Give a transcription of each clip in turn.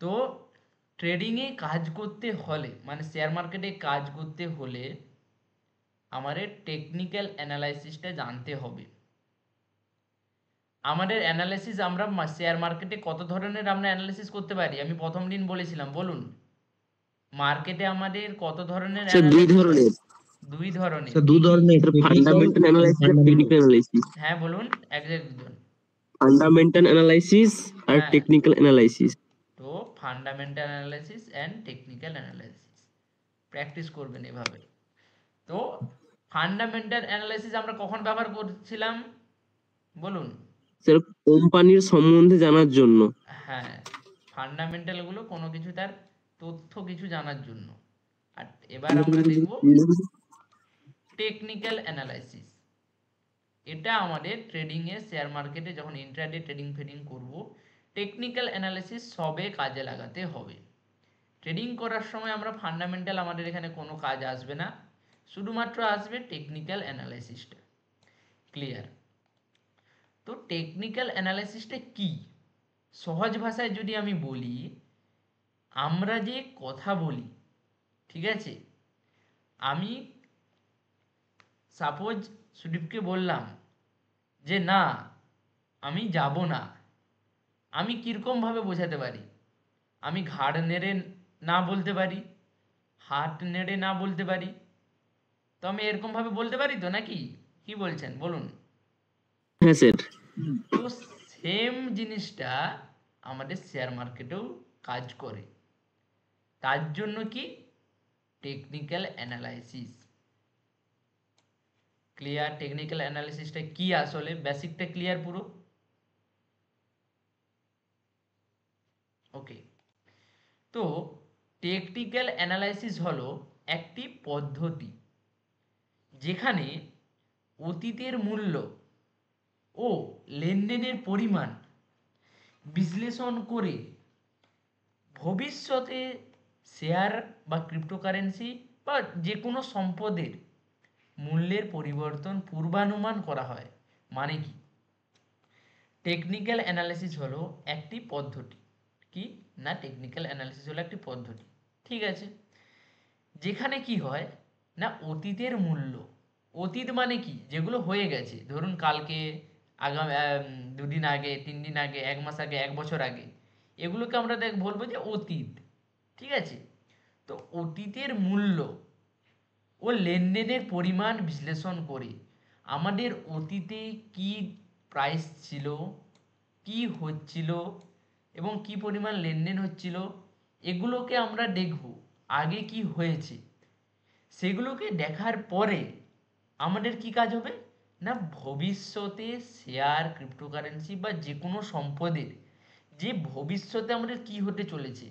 তো ট্রেডিংয়ে কাজ করতে হলে মানে শেয়ার মার্কেটে কাজ করতে হলে আমাদের টেকনিক্যাল অ্যানালাইসিসটা জানতে হবে। আমাদের অ্যানালাইসিস আমরা শেয়ার মার্কেটে কত ধরনের আমরা অ্যানালাইসিস করতে পারি? আমি প্রথম দিন বলেছিলাম, বলুন। মার্কেটে আমাদের কত ধরনের স্যার দুই অ্যানালাইসিস হয়? ধরনের। দুই ধরনের। স্যার কি দুই কি? ধরনের, একটা ফান্ডামেন্টাল অ্যানালাইসিস আর টেকনিক্যাল অ্যানালাইসিস। হ্যাঁ বলুন, এক এক দুজন। ফান্ডামেন্টাল অ্যানালাইসিস আর হ্যাঁ, টেকনিক্যাল অ্যানালাইসিস। তো fundamental analysis and technical analysis practice করবেন এভাবে। তো ফান্ডামেন্টাল অ্যানালাইসিস আমরা কখন ব্যবহার করছিলাম বলুন? স্যার কোম্পানির সম্বন্ধে জানার জন্য। হ্যাঁ, ফান্ডামেন্টালগুলো কোনো কিছু তার তথ্য কিছু জানার জন্য। আর এবার আমরা দেখব টেকনিক্যাল অ্যানালাইসিস। এটা আমাদের ট্রেডিংয়ে শেয়ার মার্কেটে যখন ইন্ট্রাডে ট্রেডিং ফেডিং করব, টেকনিক্যাল অ্যানালাইসিস সবে কাজে লাগাতে হবে। ট্রেডিং করার সময় আমরা ফান্ডামেন্টাল আমাদের এখানে কোনো কাজ আসবে না, শুধুমাত্র আসবে টেকনিক্যাল অ্যানালাইসিসটা। ক্লিয়ার? তো টেকনিক্যাল অ্যানালাইসিসটা কি? সহজ ভাষায় যদি আমি বলি, আমরা যে কথা বলি, ঠিক আছে, আমি সাপোজ সুদীপকে বললাম যে না আমি যাব না, আমি কীরকমভাবে বোঝাতে পারি? আমি ঘাড় নেড়ে না বলতে পারি, হাত নেড়ে না বলতে পারি। তো আমি এরকমভাবে বলতে পারি তো, নাকি কি বলছেন বলুন? হ্যাঁ স্যার। তো সেম জিনিসটা আমাদের শেয়ার মার্কেটেও কাজ করে। তার জন্য কি টেকনিক্যাল অ্যানালাইসিস। ক্লিয়ার? টেকনিক্যাল অ্যানালিসিসটা কি আসলে, বেসিকটা ক্লিয়ার পুরো? ওকে। তো টেকনিক্যাল অ্যানালাইসিস হলো একটি পদ্ধতি যেখানে অতীতের মূল্য ও লেনদেনের পরিমাণ বিশ্লেষণ করে ভবিষ্যতে শেয়ার বা ক্রিপ্টোকারেন্সি বা যে কোনো সম্পদের মূল্যের পরিবর্তন পূর্বানুমান করা হয়। মানে কি? টেকনিক্যাল অ্যানালিসিস হলো একটি পদ্ধতি। কি না, টেকনিক্যাল অ্যানালিসিস হলো একটি পদ্ধতি, ঠিক আছে, যেখানে কি হয় না অতীতের মূল্য, অতীত মানে কি, যেগুলো হয়ে গেছে, ধরুন কালকে, আগামী 2 দিন আগে, 3 দিন আগে, 1 মাস আগে, 1 বছর আগে, এগুলোকে আমরা বলবো যে অতীত, ঠিক আছে। তো অতীতের মূল্য ও লেনদেনের পরিমাণ বিশ্লেষণ করে আমাদের অতীতে কি প্রাইস ছিল, কি হচ্ছিল এবং কি পরিমাণ লেনদেন হচ্ছিল, এগুলোকে আমরা দেখব আগে কি হয়েছে। সেগুলোকে দেখার পরে আমাদের কি কাজ হবে না ভবিষ্যতে শেয়ার ক্রিপ্টোকারেন্সি বা যে কোনো সম্পদের যে ভবিষ্যতে আমাদের কি হতে চলেছে।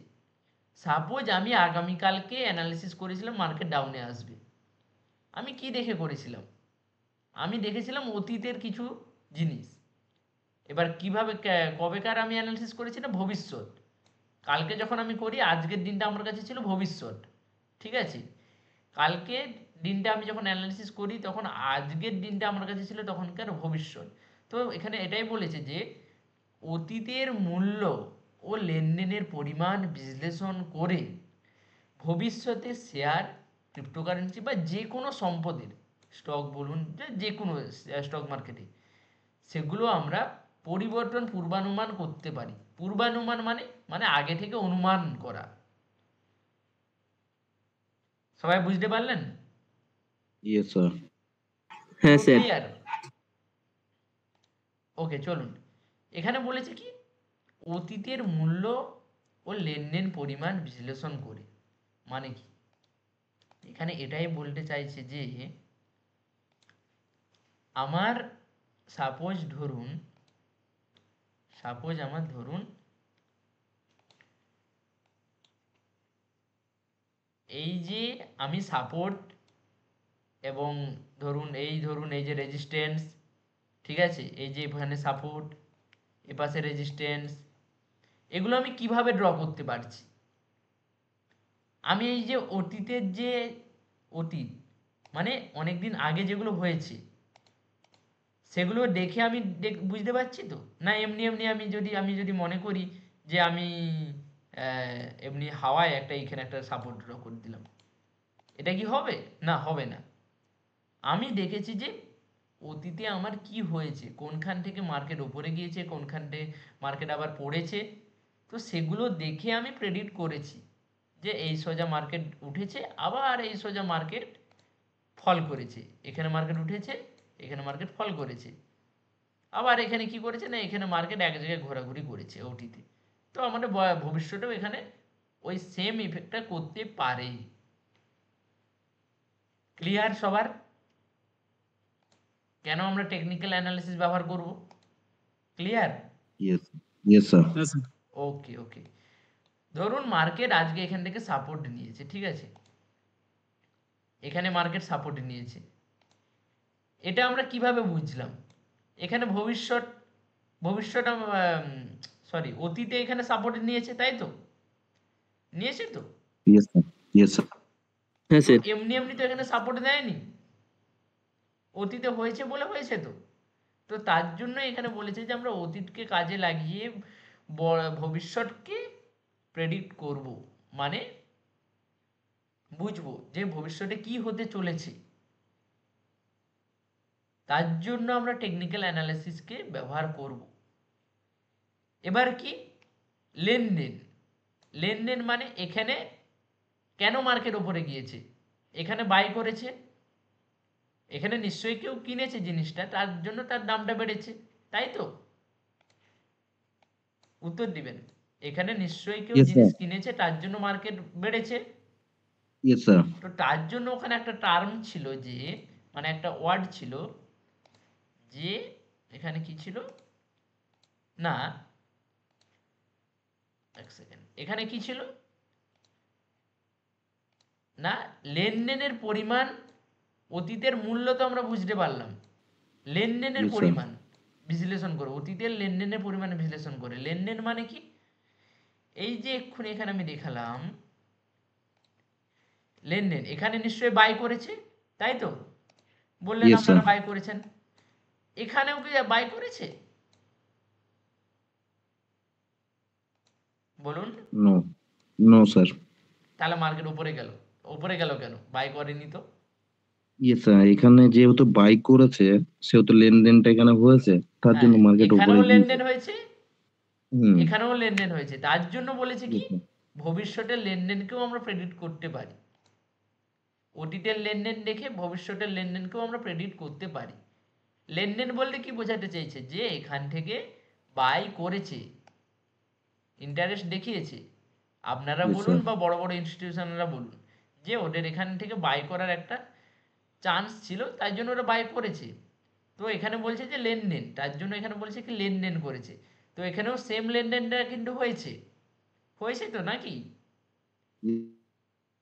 সাপোজ আমি আগামীকালকে অ্যানালিসিস করেছিলাম মার্কেট ডাউনে আসবে, আমি কি দেখে করেছিলাম? আমি দেখেছিলাম অতীতের কিছু জিনিস। এবার কিভাবে কবেকার আমি অ্যানালিসিস করেছি না ভবিষ্যৎ। কালকে যখন আমি করি আজকের দিনটা আমার কাছে ছিল ভবিষ্যৎ, ঠিক আছে। কালকে দিনটা আমি যখন অ্যানালিসিস করি তখন আজকের দিনটা আমার কাছে ছিল তখনকার ভবিষ্যৎ। তো এখানে এটাই বলেছে যে অতীতের মূল্য ও লেনদেনের পরিমাণ বিশ্লেষণ করে ভবিষ্যতে শেয়ার ক্রিপ্টোকারেন্সি বা যে কোনো সম্পদের স্টক বলুন, যে কোনো স্টক মার্কেটে সেগুলো আমরা পরিবর্তন পূর্বানুমান করতে পারি। পূর্বানুমান মানে মানে আগে থেকে অনুমান করা। সবাই বুঝতে পারলেন? Yes sir. হ্যাঁ পুরো স্যার। ক্লিয়ার? ওকে, চলুন। এখানে বলেছে কি অতীতের মূল্য ও লেনদেন পরিমাণ বিশ্লেষণ করে, মানে কি এখানে এটাই বলতে চাইছে যে আমার সাপোজ আমার ধরুন এই যে আমি সাপোর্ট এবং ধরুন এই যে রেজিস্ট্যান্স, ঠিক আছে, এই যে এখানে সাপোর্ট, এপাশে রেজিস্ট্যান্স, এগুলো আমি কিভাবে ড্র করতে পারছি? আমি এই যে অতীতের যে অতীত মানে অনেক দিন আগে যেগুলো হয়েছে সেগুলো দেখে আমি বুঝতে পারছি তো, না এমনি এমনি আমি যদি মনে করি যে আমি এমনি হাওয়ায় একটা এখানে একটা সাপোর্ট ড্র করে দিলাম, এটা কি হবে? না, হবে না। আমি দেখেছি যে অতীতে আমার কি হয়েছে, কোনখান থেকে মার্কেট ওপরে গিয়েছে, কোনখান থেকে মার্কেট আবার পড়েছে, তো সেগুলো দেখে আমি প্রেডিক্ট করেছি যে এই সোজা মার্কেট উঠেছে, আবার এই সোজা মার্কেট ফল করেছে, এখানে মার্কেট উঠেছে, এখানে মার্কেট ফল করেছে, আবার এখানে কি করেছে না এখানে মার্কেট এক জায়গায় ঘোরাঘুরি করেছে ওটিতে। তো আমাদের ভবিষ্যতেও এখানে ওই সেম ইফেক্টটা করতে পারে। ক্লিয়ার সবার? কেন আমরা টেকনিক্যাল অ্যানালিসিস ব্যবহার করব? Clear? Yes. Yes, sir. Yes, sir. ওকে ওকে। ধরুন মার্কেট আজকে এখান থেকে সাপোর্ট নিয়েছে, ঠিক আছে, এখানে মার্কেট সাপোর্ট নিয়েছে, এটা আমরা কিভাবে বুঝলাম? এখানে ভবিষ্যৎ সরি অতীতে এখানে সাপোর্ট নিয়েছে, তাই তো? নিয়েছে তো? Yes, sir. Yes, sir. হ্যাঁ তো স্যার। এমনি এমনি তো এখানে সাপোর্ট দেয়নি, অতীতে হয়েছে বলে হয়েছে তো। তো তার জন্য এখানে বলেছে যে আমরা অতীতকে কাজে লাগিয়ে ভবিষ্যৎকে প্রেডিক্ট করব, মানে বুঝবো যে ভবিষ্যতে কি হতে চলেছে। তার জন্য আমরা টেকনিক্যাল অ্যানালিসিসকে ব্যবহার করব। এবার কি? লেনদেন। লেনদেন মানে এখানে কেন মার্কেট ওপরে গিয়েছে? এখানে বাই করেছে, এখানে নিশ্চয়ই কেউ কিনেছে জিনিসটা, তার জন্য তার দামটা বেড়েছে, তাই তো? উত্তর দিবেন। এখানে নিশ্চয়ই কেউ Yes, জিনিস sir. কিনেছে, তার জন্য মার্কেট বেড়েছে। Yes, sir. তো তার জন্য ওখানে একটা টার্ম ছিল, যে মানে একটা ওয়ার্ড ছিল, যে এখানে কি ছিল না, এক সেকেন্ড, এখানে কি ছিল না, লেনদেনের পরিমাণ, অতীতের মূল্য তো আমরা বুঝতে পারলাম, লেনদেনের Yes, sir. পরিমাণ বিশ্লেষণ করে, অতীতের লেনদেনের পরিমাণ বিশ্লেষণ করে। লেনদেন মানে কি? এই যে এক্ষুনি এখানে আমি দেখালাম লেনদেন, এখানে নিশ্চয়ই বাই করেছে, তাই তো? বললেন Yes, আপনারা sir. বাই করেছেন, এখানেও কি বাই করেছে? বলুন। No. No, sir. তাহলে মার্কেট উপরে গেল, উপরে গেল কেন? বাই করেনি তো। Yes, sir. এখানে যেহেতু বাই করেছে সেহেতু লেনদেনটা এখানে হয়েছে, তার হ্যাঁ, জন্য মার্কেট এখানেও উপরে গিয়েছে। লেনদেন হয়েছে, হুম। এখানেও লেনদেন হয়েছে, তার জন্য বলেছে কি Yes, sir. ভবিষ্যতের লেনদেনকেও আমরা প্রেডিক্ট করতে পারি। অতীতের লেনদেন দেখে ভবিষ্যতের লেনদেনকেও আমরা প্রেডিক্ট করতে পারি। লেনদেন বলতে কি বোঝাতে চাইছে? যে এখান থেকে বাই করেছে, ইন্টারেস্ট দেখিয়েছে, আপনারা Yes, বলুন sir. বা বড় বড় ইনস্টিটিউশনরা বলুন, যে ওদের এখান থেকে বাই করার একটা চান্স ছিল, তাই জন্য ওরা বাই করেছে। তো এখানে বলছে যে লেনদেন, তার জন্য এখানে বলছে কি লেনদেন করেছে। তো এখানেও সেম লেনদেনটা কিন্তু হয়েছে, হয়েছে তো নাকি?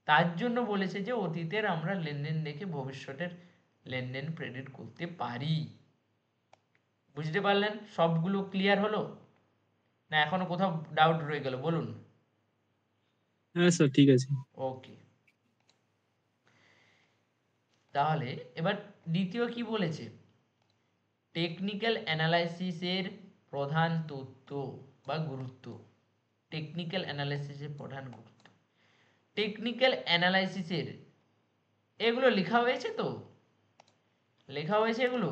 তার জন্য বলেছে যে অতীতের আমরা লেনদেন দেখে ভবিষ্যতের লেনদেন প্রেডিক্ট করতে পারি। বুঝতে পারলেন? সবগুলো ক্লিয়ার হলো না এখনো কোথাও ডাউট রয়ে গেল? বলুন। হ্যাঁ স্যার, ঠিক আছে। ওকে, তাহলে এবার দ্বিতীয় কি বলেছে? টেকনিক্যাল অ্যানালাইসিসের প্রধান তথ্য বা গুরুত্ব। টেকনিক্যাল অ্যানালাইসিসের প্রধান গুরুত্ব, টেকনিক্যাল অ্যানালাইসিসের এগুলো লেখা হয়েছে তো, লেখা হয়েছে এগুলো।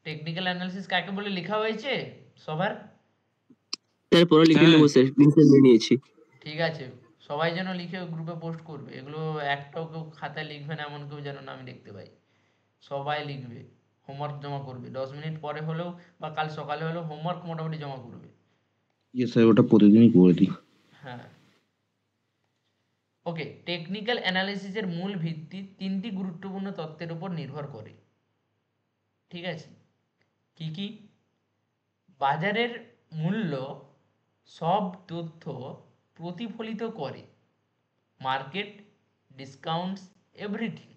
টেকনিক্যাল অ্যানালিসিস কাকে বলে লেখা হয়েছে সবার? তারপরে লিখে হ্যাঁ। নেবো স্যার, লিখে নিয়েছি। ঠিক আছে, সবাই যেন লিখে গ্রুপে পোস্ট করবে। এগুলো একটাও কেউ খাতায় লিখবে না, এমন কেউ যেন না আমি দেখতে পাই। সবাই লিখবে, হোমওয়ার্ক জমা করবে, 10 মিনিট পরে হলেও বা কাল সকালে হলেও হোমওয়ার্ক মোটামুটি জমা করবে। Yes, sir. ওটা প্রতিদিনই করে দিই। হ্যাঁ, ওকে। টেকনিক্যাল অ্যানালিসিসের মূল ভিত্তি তিনটি গুরুত্বপূর্ণ তত্ত্বের উপর নির্ভর করে, ঠিক আছে? কি কি? বাজারের মূল্য সব তথ্য প্রতিফলিত করে, মার্কেট, ডিসকাউন্টস, এভরিথিং।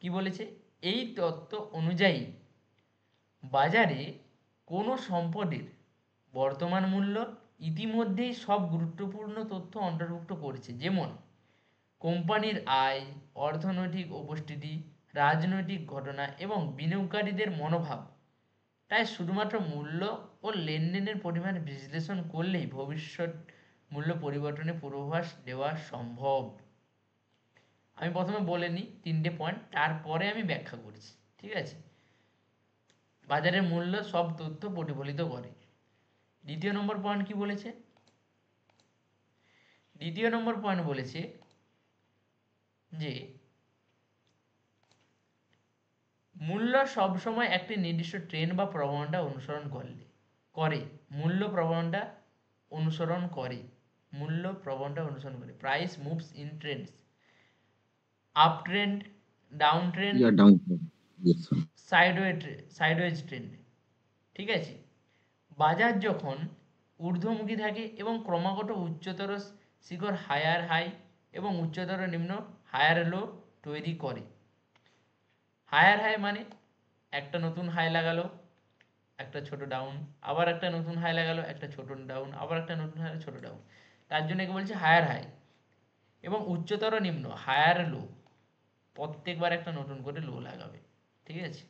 কি বলেছে? এই তত্ত্ব অনুযায়ী বাজারে কোনো সম্পদের বর্তমান মূল্য ইতিমধ্যেই সব গুরুত্বপূর্ণ তথ্য অন্তর্ভুক্ত করেছে, যেমন কোম্পানির আয়, অর্থনৈতিক উপস্থিতি, রাজনৈতিক ঘটনা এবং বিনিয়োগকারীদের মনোভাব। তাই শুধুমাত্র মূল্য ও লেনদেনের পরিমাণ বিশ্লেষণ করলেই ভবিষ্যৎ মূল্য পরিবর্তনের পূর্বাভাস দেওয়া সম্ভব। আমি প্রথমে বলে নিই 3টে পয়েন্ট, তারপরে আমি ব্যাখ্যা করছি, ঠিক আছে? বাজারের মূল্য সব তথ্য প্রতিফলিত করে। দ্বিতীয় নম্বর পয়েন্ট কি বলেছে? দ্বিতীয় নম্বর পয়েন্ট বলেছে যে মূল্য সবসময় একটি নির্দিষ্ট ট্রেন্ড বা প্রবণতা অনুসরণ করে। মূল্য প্রবণতা অনুসরণ করে। মূল্য প্রবণতা অনুসরণ করে। Price moves in Trends, up trend, down trend, yeah down. Yes sir. Sideways trend, ঠিক আছে? বাজার যখন ঊর্ধ্বমুখী থাকে এবং ক্রমাগত উচ্চতর শিখর হায়ার হাই এবং উচ্চতর নিম্ন হায়ার লো তৈরি করে। হায়ার হাই মানে একটা নতুন হাই লাগালো, একটা ছোট ডাউন, আবার একটা নতুন হাই লাগালো, একটা ছোট ডাউন, আবার একটা নতুন হাই, ছোট ডাউন। তার জন্য একে বলছে হায়ার হাই। এবং উচ্চতর নিম্ন হায়ার লো, প্রত্যেকবার একটা নতুন করে লো লাগাবে, ঠিক আছে?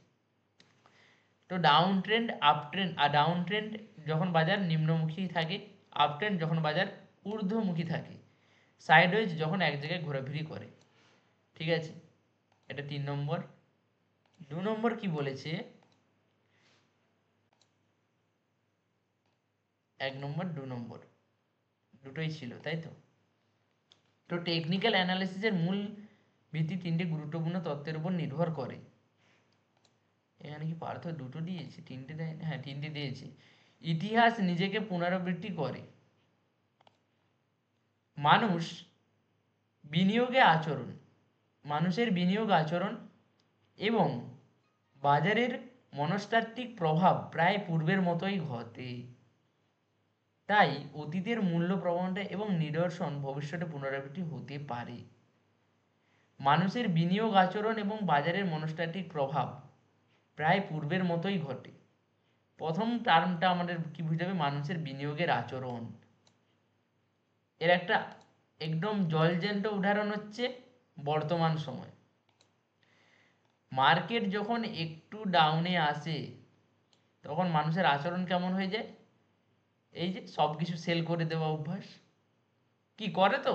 তো ডাউন ট্রেন্ড, আপ ট্রেন্ড, আর ডাউন ট্রেন্ড যখন বাজার নিম্নমুখী থাকে, আপ ট্রেন্ড যখন বাজার ঊর্ধ্বমুখী থাকে, সাইডওয়েজ যখন এক জায়গায় ঘোরাঘুরি করে, ঠিক আছে? এটা 3 নম্বর। 2 নম্বর কি বলেছে? 1 নম্বর 2 নম্বর দুটোই ছিল, তাই তো? তো টেকনিক্যাল অ্যানালিসিসের মূল ভিত্তি 3টে গুরুত্বপূর্ণ তত্ত্বের উপর নির্ভর করে। এখানে কি পার্থ দুটো দিয়েছে, 3টে দেয়? হ্যাঁ, 3টে দিয়েছে। ইতিহাস নিজেকে পুনরাবৃত্তি করে। মানুষ বিনিয়োগে আচরণ, মানুষের বিনিয়োগ আচরণ এবং বাজারের মনস্তাত্ত্বিক প্রভাব প্রায় পূর্বের মতোই ঘটে। তাই অতীতের মূল্য প্রবণতা এবং নিদর্শন ভবিষ্যতে পুনরাবৃত্তি হতে পারে। মানুষের বিনিয়োগ আচরণ এবং বাজারের মনস্তাত্ত্বিক প্রভাব প্রায় পূর্বের মতোই ঘটে। প্রথম টার্মটা আমাদের কি বুঝতে হবে? মানুষের বিনিয়োগের আচরণ। এর একটা একদম জলজ্যান্ত উদাহরণ হচ্ছে বর্তমান সময়। মার্কেট যখন একটু ডাউনে আসে তখন মানুষের আচরণ কেমন হয়ে যায়? এই যে সব কিছু সেল করে দেওয়া অভ্যাস। কি করে তো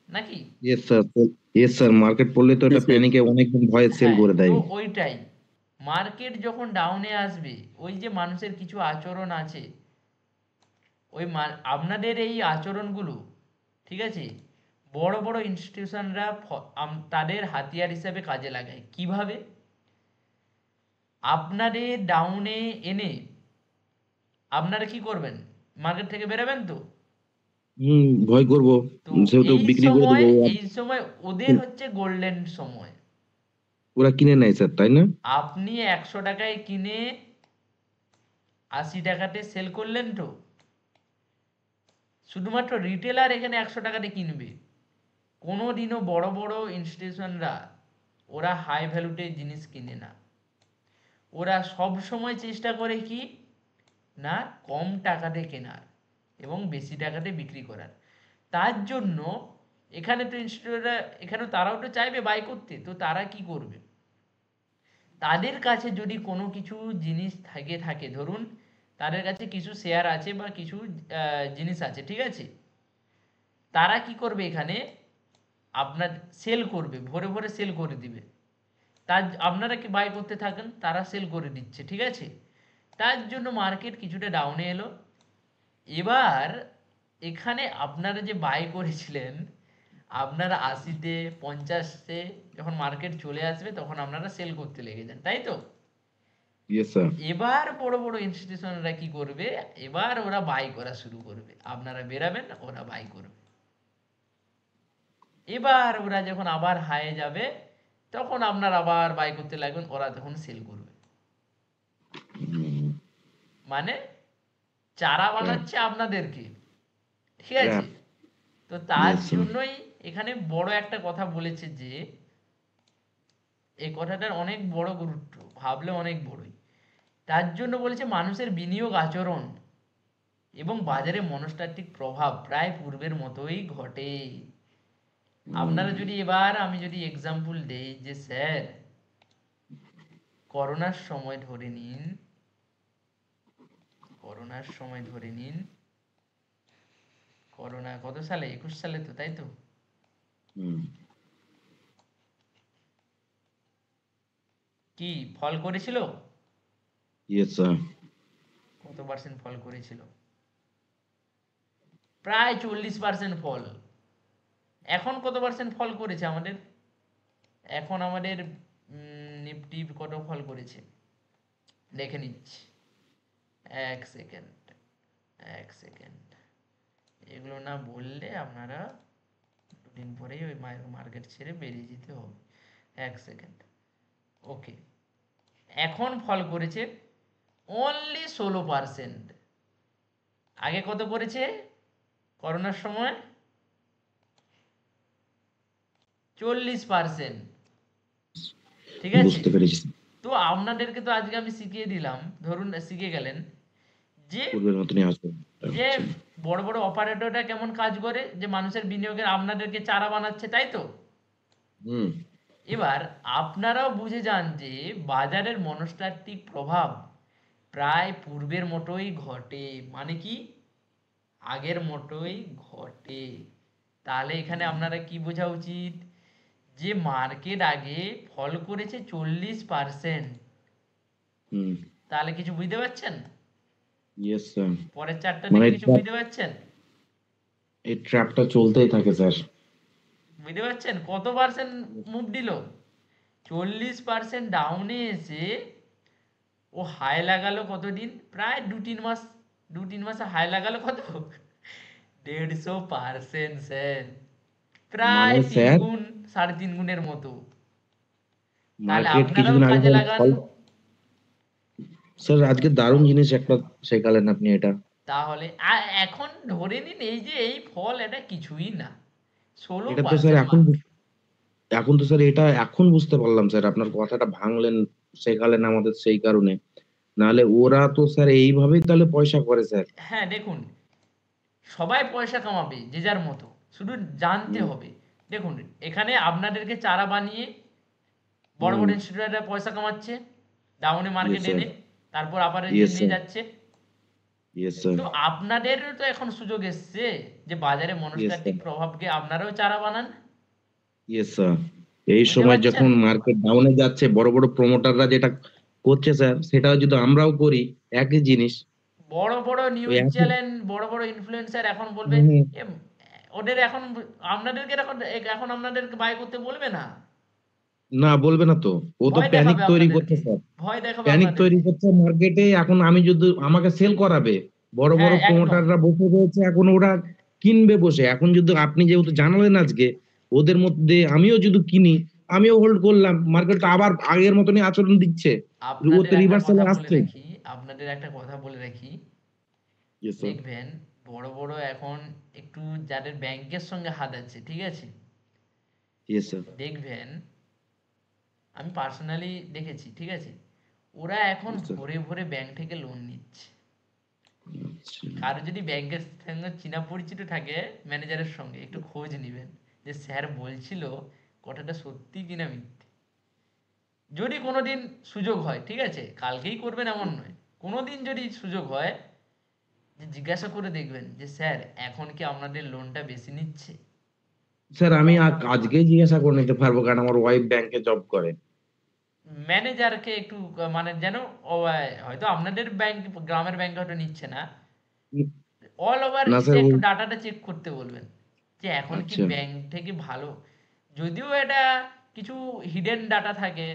নাকি? Yes sir. Yes sir, market পড়লে তো এটা Yes, sir. প্যানিকে অনেকদিন ভয়ে সেল হ্যাঁ, করে তো দেয়। ওইটাই। মার্কেট যখন ডাউনে আসবে, ওই যে মানুষের কিছু আচরণ আছে, ওই আপনাদের এই আচরণগুলো, ঠিক আছে, বড় বড় ইনস্টিটিউশনরা তাদের হাতিয়ার হিসাবে কাজে লাগায়। কিভাবে? আপনাদের ডাউনে এনে আপনারা কি করবেন? মার্কেট থেকে বেরোবেন তো? ভয় করবো, তো সেহেতু এই বিক্রি করে সময়, দেবো আর এই সময় ওদের হচ্ছে গোল্ডেন সময়। ওরা কিনে নেয় স্যার, তাই না? আপনি 100 টাকায় কিনে 80 টাকাতে সেল করলেন তো? শুধুমাত্র রিটেলার এখানে 100 টাকাতে কিনবে। কোনো দিনও বড় বড় ইনস্টিটিউশনরা ওরা হাই ভ্যালুতে জিনিস কিনে না। ওরা সব সময় চেষ্টা করে কি না, কম টাকাতে কেনার এবং বেশি টাকাতে বিক্রি করার। তার জন্য এখানে তো ইনস্টিটিউটরা, এখানে তারাও তো চাইবে বাই করতে, তো তারা কি করবে? তাদের কাছে যদি কোনো কিছু জিনিস থাকে, ধরুন তাদের কাছে কিছু শেয়ার আছে বা কিছু জিনিস আছে, ঠিক আছে? তারা কি করবে? এখানে আপনার সেল করবে, ভরে ভরে সেল করে দিবে। তার আপনারা কি বাই করতে থাকেন, তারা সেল করে দিচ্ছে, ঠিক আছে? তার জন্য মার্কেট কিছুটা ডাউনে এলো। এবার এখানে আপনারা যে বাই করেছিলেন, আপনারা 80-তে 50-এ যখন মার্কেট চলে আসবে তখন আপনারা সেল করতে লেগে যান, তাই তো? Yes sir. এবার বড় বড় ইনস্টিটিউশনরা কি করবে? এবার ওরা বাই করা শুরু করবে। আপনারা বেরাবেন, ওরা বাই করবে। এবার ওরা যখন আবার হাই যাবে তখন আপনারা আবার বাই করতে লাগবেন, ওরা তখন সেল করবে। মানে চারা বানাচ্ছে আপনাদেরকে, ঠিক আছে? ট্র্যাপ। তো তার ইয়েস স্যার। জন্যই এখানে বড় একটা কথা বলেছে যে এই কথাটার অনেক বড় গুরুত্ব, ভাবলে অনেক বড়ই। তার জন্য বলেছে মানুষের বিনিয়োগ আচরণ এবং বাজারে মনস্তাত্ত্বিক প্রভাব প্রায় পূর্বের মতোই ঘটে। আপনারা যদি এবার আমি যদি এক্সাম্পল দেই যে স্যার করোনার সময় ধরে নিন, করোনার সময় ধরে নিন, করোনা কত সালে? 21 সালে তো, তাই তো? হুম কি ফল করেছিল? Yes sir. কত পার্সেন্ট ফল করেছিল? প্রায় 40% ফল। এখন কত পার্সেন্ট ফল করেছে আমাদের? এখন আমাদের নিফটি কত ফল করেছে দেখে নিচ্ছি। এক সেকেন্ড, এক সেকেন্ড। এগুলো না বললে আপনারা দুদিন পরেই ওই মার্কেট ছেড়ে বেরিয়ে যেতে হবে। এক সেকেন্ড। ওকে, এখন ফল করেছে অনলি 16%। আগে কত করেছে করোনার সময়? 40%। ঠিক আছে? বুঝতে পেরেছি। তো আপনাদেরকে তো আজকে আমি শিখিয়ে দিলাম, ধরুন শিখে গেলেন যে পূর্বের মতনই আসবে। যে আচ্ছা। বড় বড় অপারেটররা কেমন কাজ করে, যে মানুষের বিনিয়োগের আপনাদেরকে চারা বানাচ্ছে, তাই তো? হুম এবার আপনারাও বুঝে যান যে বাজারের মনস্তাত্ত্বিক প্রভাব প্রায় পূর্বের মতোই ঘটে, মানে কি আগের মতোই ঘটে। তাহলে এখানে আপনারা কি বোঝা উচিত? যে মার্কেট আগে ফল করেছে 40%। হুম তাহলে কিছু বুঝতে পারছেন? Yes sir. পরের চারটা মানে দেখে কিছু বুঝতে পারছেন? এই ট্র্যাপটা চলতেই থাকে স্যার। বুঝতে পারছেন কত পার্সেন্ট মুভ দিল? 40% ডাউনে এসে ও হাই লাগালো কতদিন? প্রায় 2-3 মাস। 2-3 মাসে হাই লাগালো কত? 150% স্যার। মানে প্রায় তিন স্যার গুণ, 3.5 গুণের মতো। তাহলে মার্কেট আপনারাও কিছুদিন আগে কাজে যখন লাগান। ফল, স্যার আজকে দারুণ জিনিস একটা শেখালেন আপনি এটা। তাহলে এখন ধরে নিন এই যে এই ফল, এটা কিছুই না, ষোলো এটা তো স্যার পার্সেন্ট এখন মাত্র। এখন তো স্যার এটা এখন বুঝতে পারলাম স্যার, আপনার কথাটা ভাঙলেন, শেখালেন আমাদের সেই কারণে। নাহলে ওরা তো স্যার এইভাবেই তাহলে পয়সা করে স্যার। হ্যাঁ দেখুন, সবাই পয়সা কামাবে যে যার মতো, শুধু জানতে হুম হবে। দেখুন, এখানে আপনাদেরকে চারা বানিয়ে বড় হুম বড় ইনস্টিটিউটরা পয়সা কামাচ্ছে, ডাউনে ইয়েস মার্কেট স্যার। এনে, তারপর আবার এই যে ইয়েস নিয়ে স্যার। যাচ্ছে। Yes sir. তো আপনাদেরও তো এখন সুযোগ এসছে যে বাজারে ইয়েস মনস্তাত্ত্বিক স্যার। প্রভাবকে আপনারাও চারা বানান। Yes sir. এই বুঝতে সময় পারছেন? যখন মার্কেট ডাউনে যাচ্ছে, বড় বড় প্রমোটাররা যেটা করছে স্যার, সেটাও যদি আমরাও করি, একই জিনিস। বড় বড় ওই নিউজ একই। চ্যানেল, বড় বড় ইনফ্লুয়েন্সার এখন বলবে, হুম, এ ওদের এখন আপনাদেরকে এখন এখন আপনাদেরকে বাই করতে বলবে না, না বলবে না তো। ও তো ভয় প্যানিক দেখাবে তৈরি করছে আপনাদেরকে, স্যার। ভয় দেখাবে প্যানিক তৈরি আপনাদেরকে। করছে মার্কেটে। এখন আমি যদি আমাকে সেল করাবে, বড় বড় হ্যাঁ একদম। প্রমোটাররা বসে রয়েছে, এখন ওরা কিনবে বসে। এখন যদি আপনি যেহেতু জানালেন আজকে, ওদের মধ্যে আমিও যদি কিনি, আমিও হোল্ড করলাম, মার্কেটটা আবার আগের মতনই আচরণ দিচ্ছে, আপনাদের ওতে একটা রিভার্সালে কথা বলে আসছে। রাখি, আপনাদের একটা কথা বলে রাখি, ইয়েস স্যার। দেখবেন বড় বড় এখন একটু যাদের ব্যাংকের সঙ্গে হাত আছে, ঠিক আছে, ইয়েস স্যার। দেখবেন আমি পার্সোনালি দেখেছি, ঠিক আছে, ওরা এখন ইয়েস স্যার। ভরে ভরে ব্যাংক থেকে লোন নিচ্ছে। আচ্ছা কারো যদি ব্যাংকের সঙ্গে চেনা পরিচিত থাকে, ম্যানেজারের সঙ্গে একটু খোঁজ নেবেন যে স্যার বলছিল কথাটা সত্যি কিনা মিথ্যে। যদি কোনোদিন সুযোগ হয়, ঠিক আছে, কালকেই করবেন এমন নয়, কোনোদিন যদি সুযোগ হয়, যে জিজ্ঞাসা করে দেখবেন যে স্যার এখন কি আপনাদের লোনটা বেশি নিচ্ছে? স্যার, আমি আজকেই জিজ্ঞাসা করে নিতে পারবো, কারণ আমার ওয়াইফ ব্যাংকে জব করে। ম্যানেজারকে একটু মানে যেন হয়তো আপনাদের ব্যাংক, গ্রামের ব্যাংক হয়তো নিচ্ছে না, অল ওভার না সে স্যার একটু ডাটাটা চেক করতে বলবেন যে এখন কি আচ্ছা। ব্যাংক থেকে ভালো। যদিও এটা কিছু হিডেন ডাটা থাকে,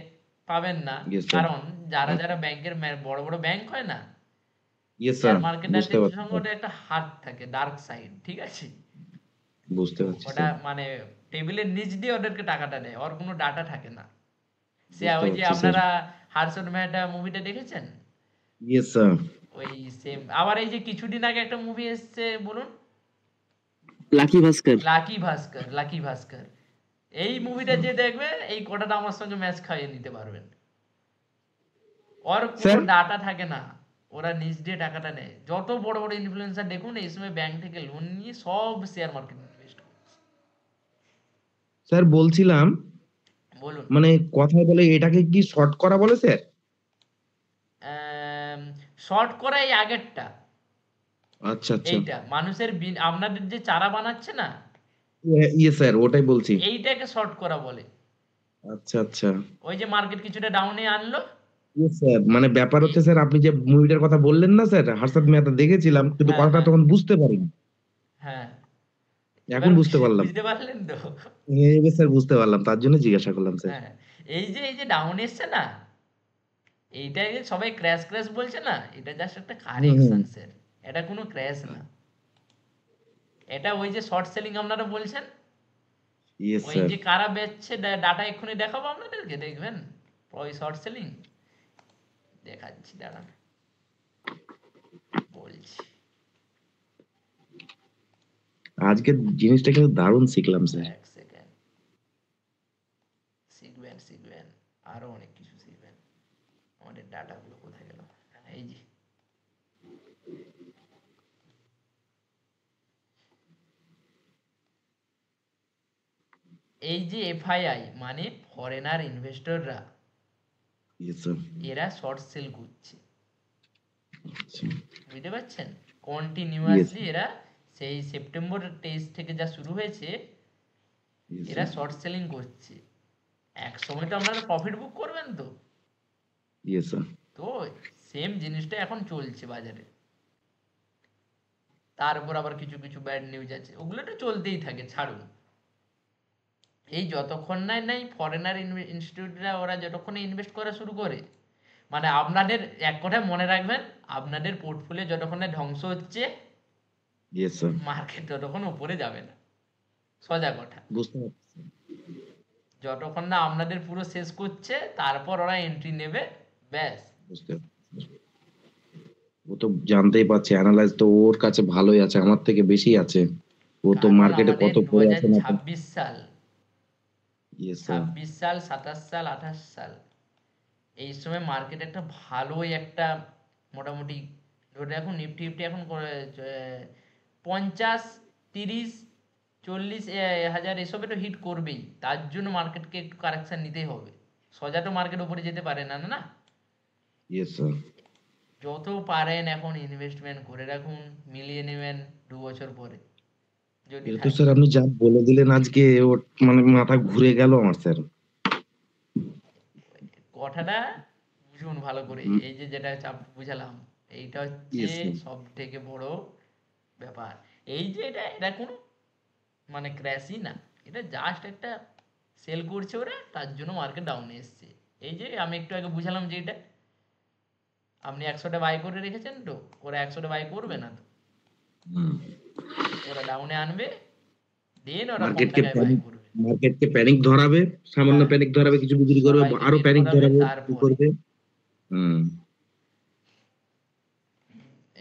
পাবেন না, ইয়েস স্যার। কারণ যারা যারা ব্যাংকের বড় বড় ব্যাংক হয় না, ইয়েস স্যার। শেয়ার বুঝতে মার্কেটারদের পারছি সঙ্গে স্যার। ওটা একটা হাত থাকে, ডার্ক সাইড, ঠিক আছে। বুঝতে তো পারছি ওটা স্যার। মানে টেবিলের নিচ দিয়ে ওদেরকে টাকাটা দেয়, ওর কোনো ডাটা থাকে না। সে বুঝতে ওই যে পারছি স্যার। আপনারা হারসন মেহতা মুভিটা দেখেছেন, ইয়েস স্যার। ওই সেম। আবার এই যে কিছুদিন আগে একটা মুভি এসছে, বলুন, লাকি ভাস্কর। লাকি ভাস্কর, লাকি ভাস্কর। এই মুভিটা যে দেখবে এই কটাটা আমার সঙ্গে ম্যাচ খাইয়ে নিতে পারবেন। ওর কোনো স্যার ডাটা থাকে না, ওরা নিজ দিয়ে টাকাটা নেয়। যত বড় বড় ইনফ্লুয়েন্সার দেখুন এই সময় ব্যাংক থেকে লোন নিয়ে সব শেয়ার মার্কেটে ইনভেস্ট করছে। স্যার বলছিলাম, বলুন। মানে কথায় বলে এটাকে কি শর্ট করা বলে স্যার? শর্ট করা এই আগেরটা, আচ্ছা আচ্ছা। এইটা মানুষের আপনাদের যে চারা বানাচ্ছে না, ইয়ে স্যার, ওটাই বলছি। এইটাকে শর্ট করা বলে। আচ্ছা আচ্ছা। ওই যে মার্কেট কিছুটা ডাউনে আনলো, ইয়ে স্যার, মানে ব্যাপার এই হচ্ছে স্যার, আপনি যে মুভিটার কথা বললেন না স্যার, হার্ষাদ মেহতা, দেখেছিলাম কিন্তু হ্যাঁ কথাটা হ্যাঁ তখন বুঝতে পারিনি। হ্যাঁ, এখন এবার বুঝতে পারলাম। বুঝতে পারলেন তো? এবার স্যার বুঝতে পারলাম, তার জন্য জিজ্ঞাসা করলাম স্যার। হ্যাঁ, এই যে ডাউন এসছে না, এইটা যে সবাই ক্র্যাশ ক্র্যাশ বলছে না, এটা জাস্ট একটা হুম হুম। Correction sir. এটা কোনো ক্র্যাশ না, এটা ওই যে শর্ট সেলিং আপনারা বলছেন, ইয়েস ওই স্যার। যে কারা বেচছে ডাটা এক্ষুনি দেখাবো আপনাদেরকে, দেখবেন ওই শর্ট সেলিং দেখাচ্ছি, দাঁড়ান বলছি। আজকের জিনিসটা কিন্তু দারুণ শিখলাম স্যার। এক সেকেন্ড, শিখবেন শিখবেন, আরো অনেক কিছু শিখবেন। আমাদের ডাটাগুলো কোথায় গেল? হ্যাঁ, এই যে এই যে এফআইআই মানে ফরেনার ইনভেস্টররা, ইয়েস স্যার। এরা শর্ট সেল করছে, আচ্ছা। বুঝতে পারছেন? ইয়েস। কন্টিনিউয়াসলি এরা সেই সেপ্টেম্বর 23 থেকে যা শুরু হয়েছে, ইয়েস এরা স্যার। শর্ট সেলিং করছে। এক সময় তো আপনারা প্রফিট বুক করবেন তো, ইয়েস স্যার। তো সেম জিনিসটা এখন চলছে বাজারে। তার উপর আবার কিছু কিছু ব্যাড নিউজ আছে, ওগুলো তো চলতেই থাকে, ছাড়ুন। এই যতক্ষণ নাই ফরেনার ইনস্টিটিউটরা ওরা যতক্ষণ ইনভেস্ট করা শুরু করে, মানে আপনাদের এক কথায় মনে রাখবেন, আপনাদের পোর্টফোলিও যতক্ষণ না ধ্বংস হচ্ছে, ইয়েস স্যার। মার্কেট ততক্ষণ উপরে যাবে না, সোজা কথা। বুঝতে পারছি। যতক্ষণ না আপনাদের পুরো শেষ করছে, তারপর ওরা এন্ট্রি নেবে, ব্যাস। বুঝতে পারছি। ও তো জানতেই পারছে, অ্যানালাইজ তো ওর কাছে ভালোই আছে, আমার থেকে বেশি আছে। ও তো কারণ মার্কেটে আমাদের কত দু পড়ে হাজার আছে না। ছাব্বিশ সাল ইয়েস স্যার। 26 সাল, 27 সাল, 28 সাল, এই সময় মার্কেট একটা ভালোই একটা, মোটামুটি ধরে এখন নিফটি ফিফটি এখন 50, 30, 40 হাজার এসবে তো হিট করবেই, তার জন্য মার্কেটকে একটু কারেকশন নিতেই হবে। সোজা তো মার্কেট উপরে যেতে পারে না, না না। Yes sir. যত পারেন এখন ইনভেস্টমেন্ট করে রাখুন, মিলিয়ে নেবেন 2 বছর পরে যদি এটা তো থাকে। স্যার আপনি যা বলে দিলেন আজকে, ওর মানে মাথা ঘুরে গেল আমার স্যার। কথাটা বুঝুন ভালো করে, হুম। এই যে যেটা বুঝালাম, এইটা হচ্ছে ইয়েস স্যার। সব থেকে বড় ব্যাপার। এই যে এটা কোনো মানে ক্র্যাশই না, এটা জাস্ট একটা সেল করছে ওরা, তার জন্য মার্কেট ডাউনে এসছে। এই যে আমি একটু আগে বুঝালাম যে এটা আপনি 100টা বাই করে রেখেছেন, তো ওরা 100টা বাই করবে না তো, হুম। ওরা ডাউনে আনবে, দেন ওরা কম মার্কেটকে টাকায় বাই প্যানিক করবে। মার্কেটকে প্যানিক ধরাবে, সামান্য হ্যাঁ, প্যানিক ধরাবে, কিছু বিক্রি করবে, সবাইকে আরো বের প্যানিক করাবে, ধরাবে, কি তারপরে করবে। হুম।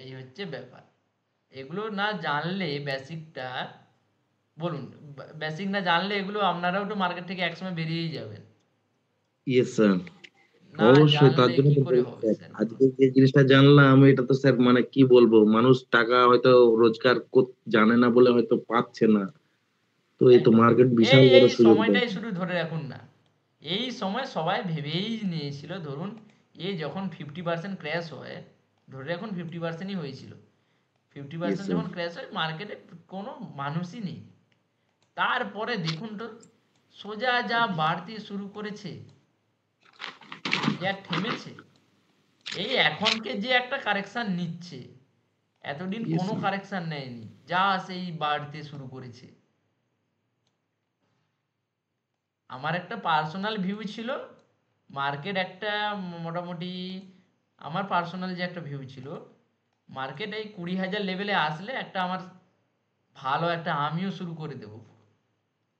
এই হচ্ছে ব্যাপার। এগুলো না জানলে বেসিকটা, বলুন, বেসিক না জানলে এগুলো আপনারাও তো মার্কেট থেকে একসময় বেরিয়েই যাবেন, ইয়েস স্যার। না অবশ্যই, তার জানলে জন্য কি তো করে বলছি হবে স্যার, স্যার বলুন। আজকে যে জিনিসটা জানলাম, এটা তো স্যার মানে কি বলবো, মানুষ টাকা হয়তো রোজগার জানে না বলে হয়তো পাচ্ছে না। তো এই তো একদম, মার্কেট এই বিশাল বড় এই সুযোগ দেয়। সময়টাই শুধু ধরে রাখুন না, এই সময় সবাই ভেবেই নিয়েছিল, ধরুন এই যখন 50% ক্র্যাশ হয়, ধরে রাখুন 50%ই হয়েছিল, ফিফটি ইয়েস পার্সেন্ট স্যার। যখন ক্র্যাশ হয় মার্কেটে কোনো মানুষই নেই, তারপরে দেখুন তো সোজা যা বাড়তে শুরু করেছে, কি আর থেমেছে? এই এখনকে যে একটা কারেকশন নিচ্ছে, এতদিন ইয়েস কোনো স্যার। কারেকশন নেয়নি, যা সেই বাড়তে শুরু করেছে। আমার একটা পার্সোনাল ভিউ ছিল, মার্কেট একটা মোটামুটি, আমার পার্সোনাল যে একটা ভিউ ছিল, মার্কেট এই 20,000 লেভেলে আসলে একটা আমার ভালো একটা, আমিও শুরু করে দেবো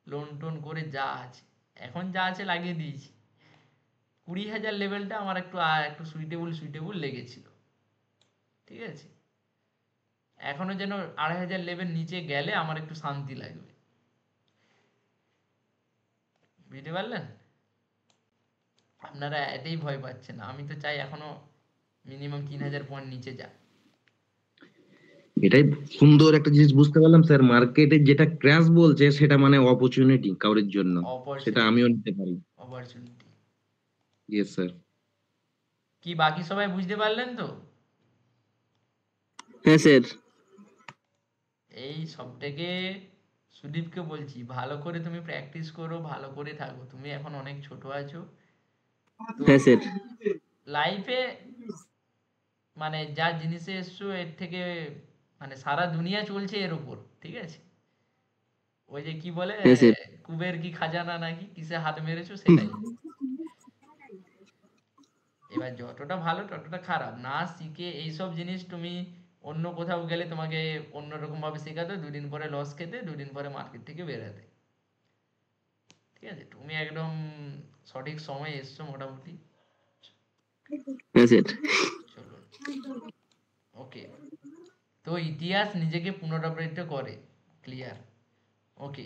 লোন টোন করে, যা আছে এখন যা আছে লাগিয়ে দিয়েছি। 20,000 লেভেলটা আমার একটু একটু সুইটেবল সুইটেবল লেগেছিল, ঠিক আছে। এখনো যেন 2,500 লেভেল নিচে গেলে আমার একটু শান্তি লাগবে, বুঝতে পারলেন? আপনারা এতেই ভয় পাচ্ছেন, আমি তো চাই এখনো মিনিমাম 3,000 পয়েন্ট নিচে যাক। এটাই সুন্দর একটা জিনিস বুঝতে পারলাম স্যার, মার্কেটে যেটা ক্র্যাশ বলছে সেটা মানে অপরচুনিটি কারোর জন্য, সেটা অপরচুনিটি, আমিও নিতে পারি। অপরচুনিটি। Yes sir. কি বাকি সবাই বুঝতে পারলেন তো? হ্যাঁ স্যার। এই সবথেকে সুদীপকে বলছি, ভালো করে তুমি প্র্যাকটিস করো, ভালো করে থাকো। তুমি এখন অনেক ছোট আছো, তো হ্যাঁ স্যার। লাইফে মানে যা জিনিসে এসছো এর থেকে মানে সারা দুনিয়া চলছে এর উপর, ঠিক আছে? ওই যে কি বলে, হ্যাঁ স্যার। কুবের কি খাজানা নাকি কিসে হাত মেরেছো সেটাই। এবার যতটা ভালো ততটা খারাপ না শিখে এইসব জিনিস তুমি অন্য কোথাও গেলে তোমাকে অন্যরকম ভাবে শেখাতে, দুদিন পরে লস খেতে, দুদিন পরে মার্কেট থেকে বেরাতে। ঠিক আছে, তুমি একদম সঠিক সময় এসছো মোটামুটি। হ্যাঁ স্যার। চলুন, ওকে। তো ইতিহাস নিজেকে পুনরাবৃত্ত করে, ক্লিয়ার। ওকে,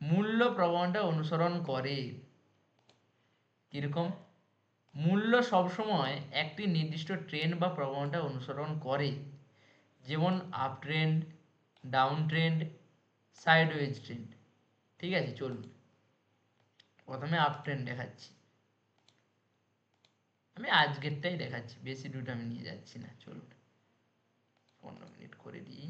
মূল্য প্রবণতা অনুসরণ করে। কিরকম? মূল্য সবসময় একটি নির্দিষ্ট ট্রেন্ড বা প্রবণতা অনুসরণ করে, যেমন up trend, down trend, sideways trend. ঠিক আছে, চলুন প্রথমে আপ ট্রেন্ড দেখাচ্ছি। আমি আজকেরটাই দেখাচ্ছি, বেশি দূর আমি নিয়ে যাচ্ছি না। চলুন 15 মিনিট করে দিই।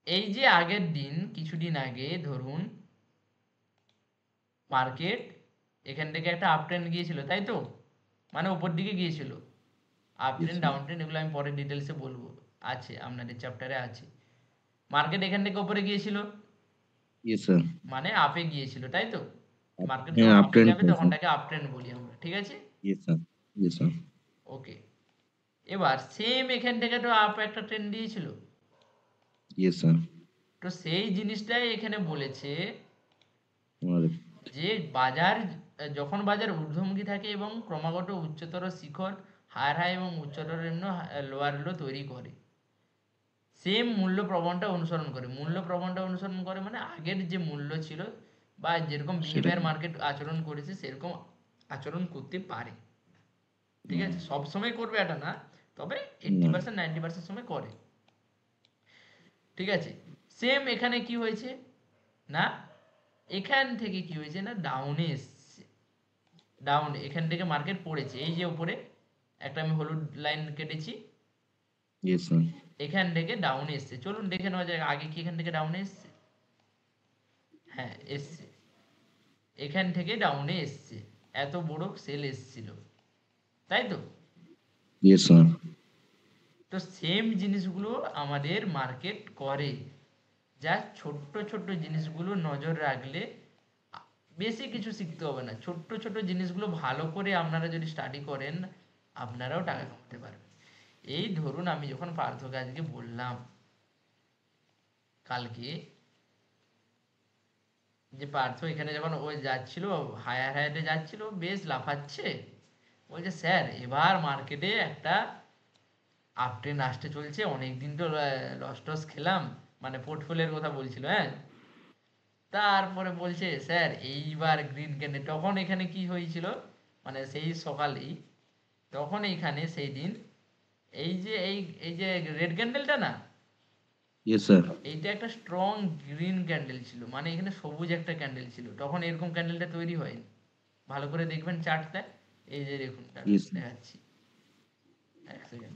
এই যে আগের দিন, কিছুদিন আগে ধরুন মার্কেট এখান থেকে একটা আপ ট্রেন্ড গিয়েছিল, তাই তো? মানে উপর দিকে গিয়েছিল। Up Yes, trend, sir. Down trend এগুলো আমি পরে ডিটেলসে বলবো, আছে আপনাদের চ্যাপ্টারে আছে। মার্কেট এখান থেকে উপরে গিয়েছিল, Yes, sir. মানে আপে গিয়েছিল, তাই তো? মার্কেট হ্যাঁ যখন আপে আপট্রেন্ড যাবে তখন চলছে। তাকে আপ ট্রেন্ড বলি আমরা, ঠিক আছে? Yes sir. Yes sir. Okay, এবার সেম এখান থেকে তো আপ একটা ট্রেন্ড দিয়েছিল, ইয়েস স্যার। তো সেই জিনিসটাই এখানে বলেছে আমাদের যে বাজার, যখন বাজার ঊর্ধ্বমুখী থাকে এবং ক্রমাগত উচ্চতর শিখর, হায়ার হাই এবং উচ্চতর নিম্ন, লোয়ার লো তৈরি করে, সেম মূল্য প্রবণতা অনুসরণ করে। মূল্য প্রবণতা অনুসরণ করে মানে আগের যে মূল্য ছিল বা যেরকম সেটা বিহেভিয়ার মার্কেট আচরণ করেছে সেরকম আচরণ করতে পারে। ঠিক আছে, সব সময় করবে এটা না, তবে না। 80% 90% সময় করে। ঠিক আছে, সেম এখানে কি হয়েছে না, এখান থেকে কি হয়েছে না, ডাউনে এসছে। ডাউন, এখান থেকে মার্কেট পড়েছে, এই যে উপরে একটা আমি হলুদ লাইন কেটেছি, ইয়েস স্যার। এখান থেকে ডাউনে এসছে। চলুন দেখে নেওয়া যাক আগে কি এখান থেকে ডাউনে এসছে। হ্যাঁ এসছে, এখান থেকে ডাউনে এসছে, এত বড় সেল এসছিল, তাই তো? Yes sir. তো সেম জিনিসগুলো আমাদের মার্কেট করে, যা ছোট্ট ছোট্ট জিনিসগুলো নজর রাখলে বেশি কিছু শিখতে হবে না, ছোট্ট ছোট্ট জিনিসগুলো ভালো করে আপনারা যদি স্টাডি করেন আপনারাও টাকা কামাতে পারবেন। এই ধরুন আমি যখন পার্থকে আজকে বললাম কালকে, যে পার্থ এখানে যখন ও যাচ্ছিল, হায়ার হায়ারে যাচ্ছিল, বেশ লাফাচ্ছে, বলছে স্যার এবার মার্কেটে একটা আপ ট্রেন্ড আসতে চলছে, অনেকদিন তো লস টস খেলাম, মানে পোর্টফোলিওর কথা বলছিল, হ্যাঁ। তারপরে বলছে স্যার এইবার গ্রিন ক্যান্ডেল, তখন এখানে কি হয়েছিল, মানে সেই সকালেই, তখন এইখানে সেই দিন এই যে এই যে রেড ক্যান্ডেলটা না, ইয়েস স্যার। এইটা একটা স্ট্রং গ্রিন ক্যান্ডেল ছিল, মানে এখানে সবুজ একটা ক্যান্ডেল ছিল, তখন এরকম ক্যান্ডেলটা তৈরি হয়নি। ভালো করে দেখবেন চার্টটা, এই যে দেখুন ইয়েস। দেখাচ্ছি, এক সেকেন্ড,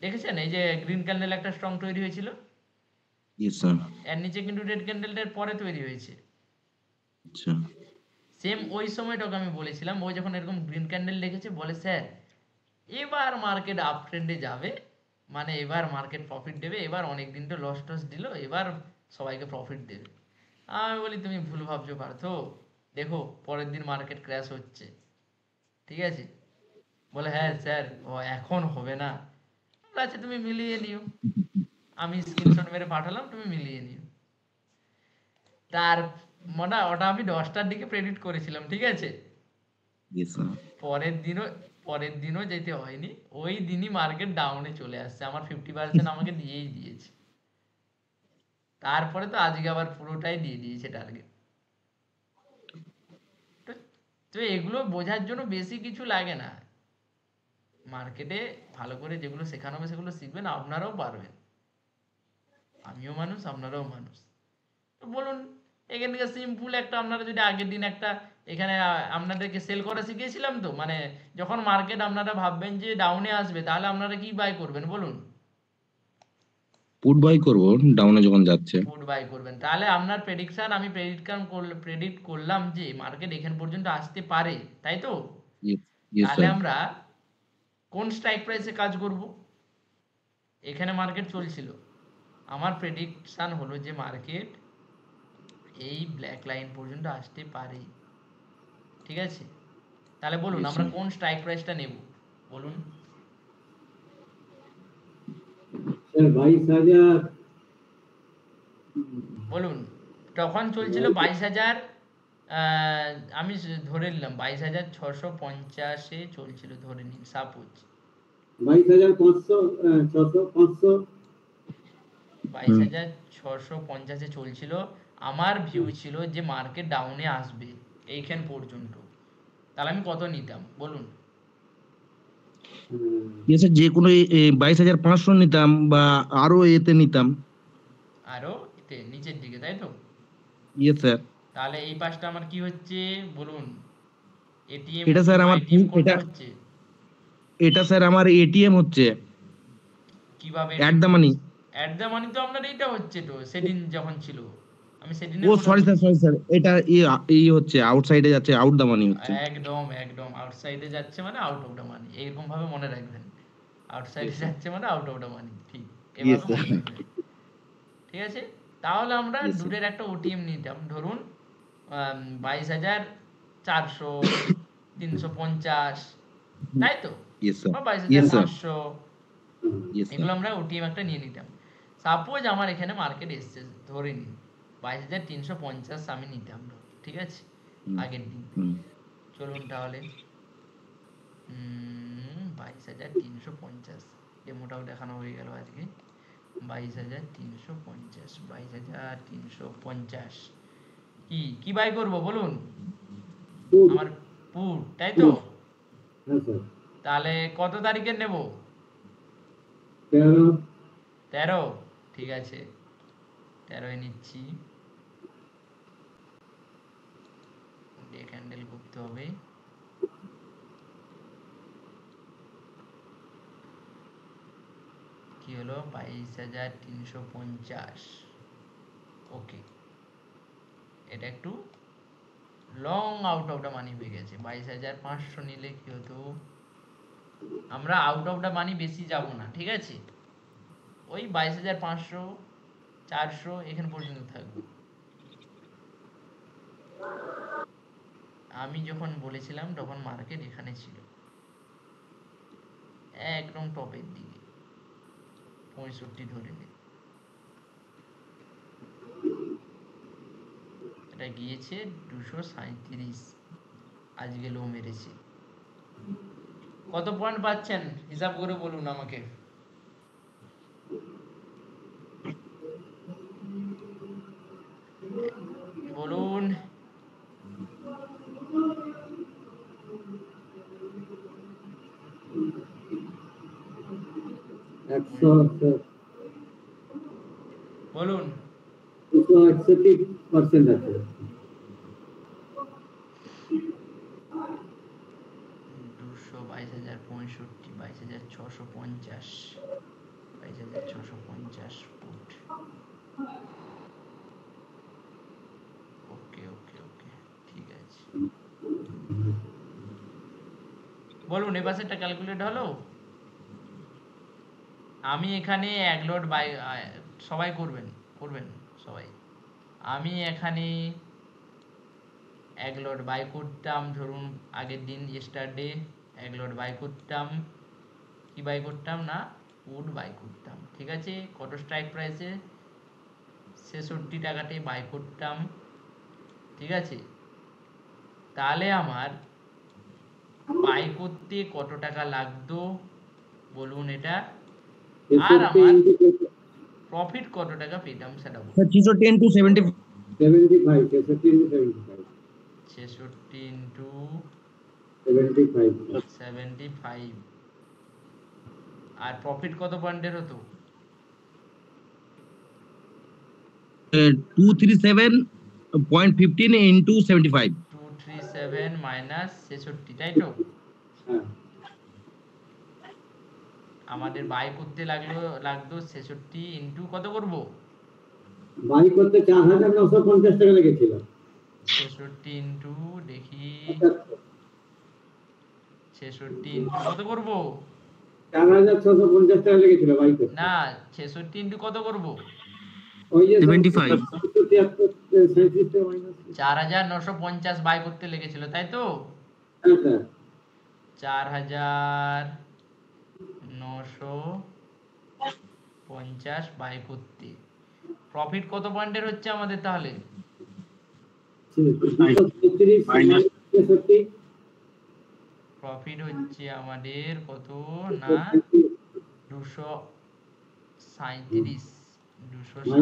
দেখেছেন এই যে গ্রিন ক্যান্ডেল একটা স্ট্রং তৈরি হয়েছিল, ইয়েস স্যার। এর নিচে কিন্তু রেড ক্যান্ডেলটার পরে তৈরি হয়েছে। আচ্ছা। সেম ওই সময়টাকে আমি বলেছিলাম, ও যখন এরকম গ্রিন ক্যান্ডেল দেখেছে বলে স্যার এবার মার্কেট আপ ট্রেন্ডে যাবে, মানে এবার মার্কেট প্রফিট দেবে, এবার অনেক দিন তো লস টস দিল, এবার সবাইকে প্রফিট দেবে। আমি বলি তুমি ভুল ভাবছো পার্থ, দেখো পরের দিন মার্কেট ক্র্যাশ হচ্ছে, ঠিক আছে? বলে হ্যাঁ স্যার ও এখন হবে না। আচ্ছা তুমি মিলিয়ে নিও, আমি স্ক্রিনশট মেরে পাঠালাম, তুমি মিলিয়ে নিও। তার মানে ওটা আমি 10টার দিকে প্রেডিক্ট করেছিলাম, ঠিক আছে? Yes sir. পরের দিনও পরের দিনও যেতে হয়নি, ওই দিনই মার্কেট ডাউনে চলে আসছে, আমার 50% আমাকে দিয়েই দিয়েছে। তারপরে তো আজকে আবার পুরোটাই দিয়ে দিয়েছে টার্গেট। তো তো এগুলো বোঝার জন্য বেশি কিছু লাগে না, মার্কেটে ভালো করে যেগুলো শেখানো হবে সেগুলো শিখবেন, আপনারাও পারবেন। আমিও মানুষ, আপনারাও মানুষ। তো বলুন, এখান থেকে সিম্পল একটা আপনারা যদি আগের দিন একটা এখানে আপনাদেরকে সেল করা শিখিয়েছিলাম তো, মানে যখন মার্কেট আপনারা ভাববেন যে ডাউনে আসবে, তাহলে আপনারা কি বাই করবেন বলুন? পুট বাই করব ডাউনে যখন যাচ্ছে। পুট বাই করবেন। তাহলে আপনার প্রেডিকশন, আমি প্রেডিক্ট করলাম যে মার্কেট এখান পর্যন্ত আসতে পারে, তাই তো? ইয়েস তাহলে স্যার। আমরা কোন স্ট্রাইক প্রাইসে কাজ করব? এখানে মার্কেট চলছিল, আমার প্রেডিকশন হলো যে মার্কেট এই ব্ল্যাক লাইন পর্যন্ত আসতে পারে, ঠিক আছে? তাহলে বলুন ইয়েস আমরা স্যার। কোন স্ট্রাইক প্রাইসটা নেব বলুন? স্যার 22,000। বলুন, তখন চলছিল 22,000, আমি ধরে নিলাম 22,650-এ চলছিল, ধরে নিন সাপোজ 22,500, 600, 500। 22,650-এ চলছিল। আমার ভিউ ছিল যে মার্কেট ডাউনে আসবে এইখান পর্যন্ত, তাহলে আমি কত নিতাম বলুন? ইয়েস স্যার, যে কোনো 22,500 নিতাম বা আরো এতে নিতাম। আরো এতে নিচের দিকে, তাই তো? Yes sir. তাহলে এই পাশটা আমার কি হচ্ছে বলুন? এটিএম এটা কি স্যার আমার ওয়াইটিএম কোনটা এটা হচ্ছে? এটা স্যার আমার এটিএম হচ্ছে, কিভাবে at ATM? The money. At the money তো আপনার এইটা হচ্ছে তো, সেদিন যখন ছিল। আমি ও সেদিনের কথা সরি স্যার, বলছি। সরি স্যার, এটা হচ্ছে আউটসাইডে যাচ্ছে, আউট দা মানি হচ্ছে। একদম একদম আউটসাইডে যাচ্ছে মানে আউট অফ দ্য মানি, এইরকম ভাবে মনে রাখবেন। আউটসাইডে ইয়েস স্যার। যাচ্ছে মানে আউট অফ দ্য মানি, ঠিক ইয়েস এভাবে স্যার। মনে রাখবেন। ঠিক আছে? তাহলে আমরা ইয়েস স্যার। দূরের একটা ওটিএম নিতাম, ধরুন 22,400, 350, তাই তো? Yes sir. বা বাইশ হাজার ইয়েস স্যার। পাঁচশো ইয়েস স্যার। এগুলো আমরা ওটিএম একটা নিয়ে নিতাম। সাপোজ আমার এখানে মার্কেট এসছে, ধরে নিন 22,350 আমি নিতাম, ঠিক আছে? হুম, আগের দিন। হুম। চলুন তাহলে 22,350 ডেমোটাও দেখানো হয়ে গেল আজকে। 22,350, 22,350 কি কি বাই করবো বলুন? পুট। আমার পুট, তাই তো? হ্যাঁ স্যার। তাহলে কত তারিখের নেব? 13। 13? ঠিক আছে, 13-এ নিচ্ছি। ডে ক্যান্ডেল করতে হবে। কি হলো? 22,350। ওকে, এটা একটু long out of the money হয়ে গেছে। 22,500 নিলে কি হতো? আমরা আউট অফ দ্য মানি বেশি যাব না, ঠিক আছে? ওই 22,500, 400 এখান পর্যন্ত থাকবো। আমি যখন বলেছিলাম তখন মার্কেট এখানে ছিল, একদম টপের দিকে, 65 ধরে নে। এটা গিয়েছে 237, আজকে লো মেরেছে। কত পয়েন্ট পাচ্ছেন হিসাব করে বলুন আমাকে? বলুন। 100 স্যার। বলুন। 261% আছে। 22,65,65, 22,650, 22,650 ফুট। ওকে ওকে ওকে, ঠিক আছে। বলুন এ পাশেরটা ক্যালকুলেট হলো? আমি এখানে এক লট বাই, সবাই করবেন, করবেন সবাই। আমি এখানে এক লট বাই করতাম, ধরুন আগের দিন ইয়েস্টারডে এক লট বাই করতাম। কি বাই করতাম না? পুট বাই করতাম, ঠিক আছে? কত স্ট্রাইক প্রাইসে? 66 টাকাতে বাই করতাম, ঠিক আছে? তাহলে আমার বাই করতে কত টাকা লাগতো বলুন এটা? আর 63 আমার into প্রফিট কত টাকা পেতাম সেটা বলুন। Sir 310 to 70। 75, 63 into 75, 66 into 75। 75, আর প্রফিট কত পয়েন্টের হতো? 237.15 into 75। 237 7 মাইনাস 66, তাই তো? হ্যাঁ আমাদের বাই করতে লাগতো 66 ইন্টু কত করব? বাই করতে 4,950 টাকা লেগেছিল। 66 ইন্টু দেখি 75, 66 ইন্টু কত করব? 4,650 টাকা লেগেছিল বাই করতে। না, 66 ইন্টু কত করব? ওই যে 75 37 টাকা মাইনাস। 4,950 বাই করতে লেগেছিল, তাই তো? হ্যাঁ স্যার 4,950 বাই করতে প্রফিট কত পয়েন্টের হচ্ছে আমাদের তাহলে? 233 মাইনাস 63। প্রফিট হচ্ছে আমাদের কত না 237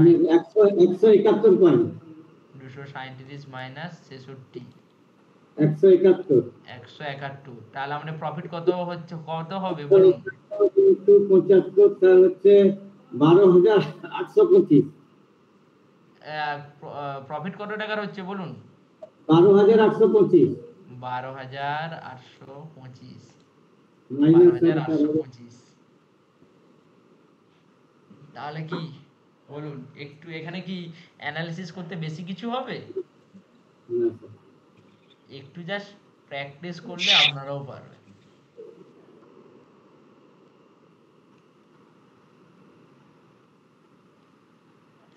মাইনাস 171 পয়েন্ট। 237 মাইনাস 66 171 171। তাহলে আমাদের প্রফিট কত হবে বলুন? কিন্তু 75 তার হচ্ছে 12,825। প্রফিট কত টাকার হচ্ছে বলুন? 12,825 12,825 মাইনাস 12,825। তাহলে কি বলুন, একটু এখানে কি অ্যানালিসিস করতে বেশি কিছু হবে? না স্যার। একটু জাস্ট প্র্যাকটিস করলে আপনারাও পারবেন।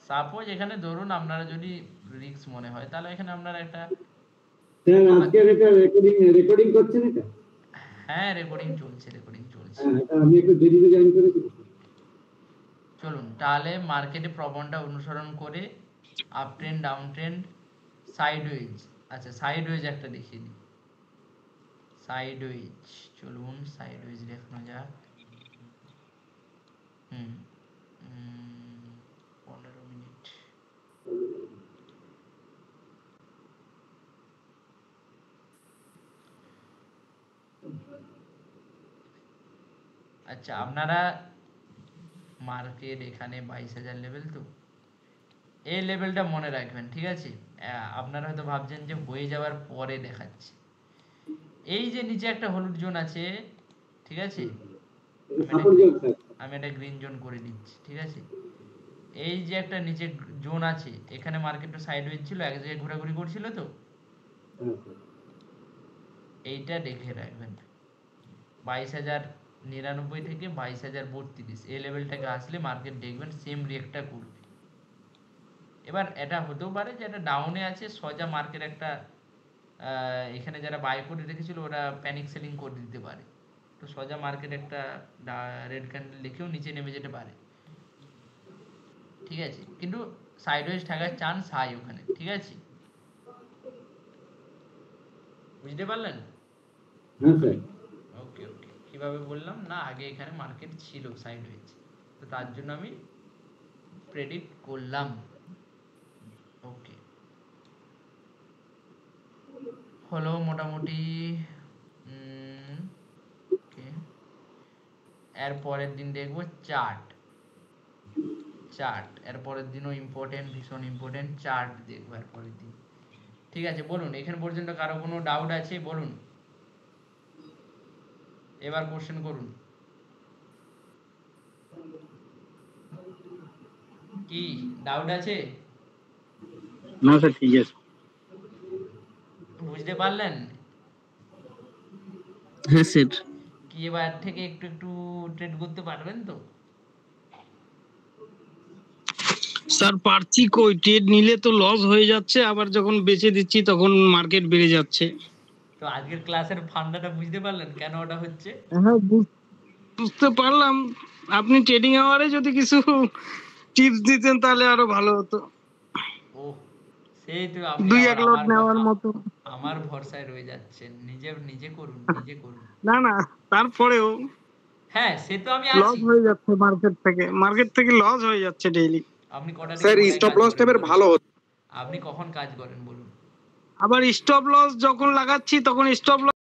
সাপোজ এখানে ধরুন আপনারা যদি রিস্ক মনে হয়, তাহলে এখানে আপনারা একটা স্যার আজকে এটা রেকর্ডিং করছেন এটা? হ্যাঁ, রেকর্ডিং চলছে। হ্যাঁ এটা আমি একটু দেরিতে জয়েন করেছি। চলুন তাহলে মার্কেটে প্রবণতা অনুসরণ করে up trend, down trend, sideways. আচ্ছা, সাইডওয়েজ একটা দেখিয়ে দিই। সাইডওয়েজ, চলুন সাইডওয়েজ দেখানো যাক। 15 মিনিট। আচ্ছা, আপনারা মার্কেট এখানে 22,000 লেভেল, তো এই লেভেলটা মনে রাখবেন, ঠিক আছে? আপনারা হয়তো ভাবছেন যে হয়ে যাওয়ার পরে দেখাচ্ছে। এই যে নিচে একটা হলুদ জোন আছে, ঠিক আছে? Support zone sir. আমি একটা গ্রিন জোন করে দিচ্ছি, ঠিক আছে? এই যে একটা নিচে জোন আছে, এখানে মার্কেটটা সাইডওয়েজ ছিল, এক জায়গায় ঘোরাঘুরি করছিল, তো হ্যাঁ স্যার। এইটা দেখে রাখবেন। 22,099 থেকে 22,032 এই লেভেলটাকে আসলে মার্কেট দেখবেন সেম রিয়েক্টটা করবে। এবার এটা হতেও পারে যে এটা ডাউনে আছে, সোজা মার্কেট একটা এখানে যারা বাই করে রেখেছিল ওরা প্যানিক সেলিং করে দিতে পারে, তো সোজা মার্কেট একটা রেড ক্যান্ডেল দেখেও নিচে নেমে যেতে পারে, ঠিক আছে? কিন্তু সাইডওয়েজ থাকার চান্স হাই ওখানে, ঠিক আছে? বুঝতে পারলেন? হ্যাঁ স্যার। ওকে, কিভাবে বললাম না, আগে এখানে মার্কেট ছিল সাইডওয়েজ, তো তার জন্য আমি প্রেডিক্ট করলাম। ওকে, হলো মোটামুটি। ওকে, এর পরের দিন দেখবো চার্ট। এর পরের দিনও ইম্পর্টেন্ট, ভীষণ ইম্পর্টেন্ট চার্ট দেখবো এর পরের দিন, ঠিক আছে? বলুন এখান পর্যন্ত কারো কোনো ডাউট আছে? বলুন, এবার কোশ্চেন করুন। কি ডাউট আছে? না স্যার, ঠিক আছে। বুঝতে পারলেন? হ্যাঁ স্যার। কি এবার থেকে একটু ট্রেড করতে পারবেন তো? স্যার পারছি কই, ট্রেড নিলে তো লস হয়ে যাচ্ছে, আবার যখন বেচে দিচ্ছি তখন মার্কেট বেড়ে যাচ্ছে। তো আজকের ক্লাসের ফান্ডাটা বুঝতে পারলেন কেন ওটা হচ্ছে? হ্যাঁ বুঝতে পারলাম। আপনি ট্রেডিং আওয়ারে যদি কিছু টিপস দিতেন তাহলে আরো ভালো হতো। ও, সেই তো আপনি 2-1 লট নেওয়ার মতো। আমার ভরসায় রয়ে যাচ্ছেন। নিজে করুন। না তারপরেও হ্যাঁ, সে তো আমি লস আছি। হয়ে যাচ্ছে মার্কেট থেকে লস হয়ে যাচ্ছে ডেইলি। আপনি কটা থেকে স্যার কটায় স্টপ কাজ লস করেন টাইপের বলুন? ভালো হতো। আপনি কখন কাজ করেন বলুন? আবার স্টপ লস যখন লাগাচ্ছি তখন স্টপ